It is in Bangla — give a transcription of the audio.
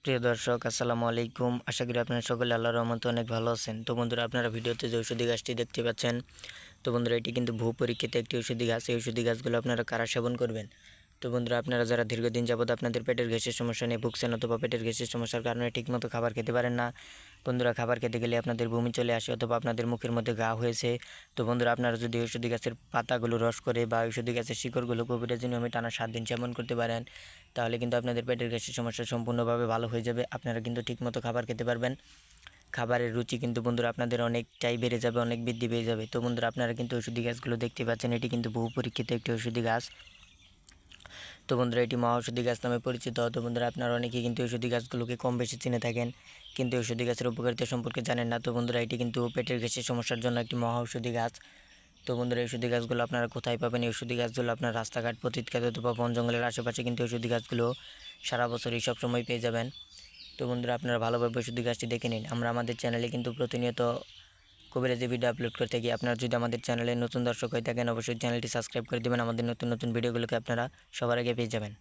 প্রিয় দর্শক আসসালামু আলাইকুম। আশা করি আপনারা সকলে আল্লাহর রহমতে অনেক ভালো আছেন। তো বন্ধুরা, আপনারা ভিডিওতে যে ঔষধি গাছটি দেখতে পাচ্ছেন, তো বন্ধুরা এটি কিন্তু বহু পরীক্ষিত একটি ঔষধি গাছ। এই ঔষধি গাছগুলো আপনারা কারা সেবন করবেন? তো বন্ধুরা, আপনারা যারা দীর্ঘদিন যাবত আপনাদের পেটের গ্যাসের সমস্যা নিয়ে ভুগছেন অথবা পেটের গ্যাসের সমস্যার কারণে ঠিকমতো খাবার খেতে পারেন না, বন্ধুরা খাবার খেতে গেলে আপনাদের বমি চলে আসে অথবা আপনাদের মুখের মধ্যে ঘা হয়েছে, তো বন্ধুরা আপনারা যদি ঔষধি গাছের পাতাগুলো রস করে বা ঔষধি গাছের শিকড়গুলো কবিরাজি নিয়মে টানা 7 দিন সেবন করতে পারেন, তাহলে কিন্তু আপনাদের পেটের গ্যাসের সমস্যা সম্পূর্ণভাবে ভালো হয়ে যাবে। আপনারা কিন্তু ঠিকমতো খাবার খেতে পারবেন। খাবারের রুচি কিন্তু বন্ধুরা আপনাদের অনেকটাই বেড়ে যাবে, অনেক বৃদ্ধি পেয়ে যাবে। তো বন্ধুরা, আপনারা কিন্তু ঔষধি গাছগুলো দেখতে পাচ্ছেন, এটি কিন্তু বহু পরীক্ষিত একটি ঔষধি গাছ। তো বন্ধুরা, এটি মহা ঔষধি গাছ নামে পরিচিত। তো বন্ধুরা, আপনারা অনেকেই কিন্তু ঔষধি গাছগুলোকে কম বেশি চিনে থাকেন, কিন্তু ঔষধি গাছের উপকারিতা সম্পর্কে জানেন না। তো বন্ধুরা, এটি কিন্তু পেটের গ্যাসের সমস্যার জন্য একটি মহা ঔষধি গাছ। তো বন্ধুরা, এই ঔষধি গাছগুলো আপনারা কোথায় পাবেন? এই ঔষধি গাছগুলো আপনার রাস্তাঘাট, পতিতখাত অথবা বন জঙ্গলের আশেপাশে কিন্তু ঔষধি গাছগুলো সারা বছরই সবসময় পেয়ে যাবেন। তো বন্ধুরা, আপনারা ভালোভাবে ঔষধি গাছটি দেখে নিন। আমরা আমাদের চ্যানেলে কিন্তু প্রতিনিয়ত কবিরাজি ভিডিও আপলোড করে থাকি। আপনারা যদি আমাদের চ্যানেলে নতুন দর্শক হয়ে থাকেন, অবশ্যই চ্যানেলটি সাবস্ক্রাইব করে দেবেন। আমাদের নতুন নতুন ভিডিওগুলোকে আপনারা সবার আগে পেয়ে যাবেন।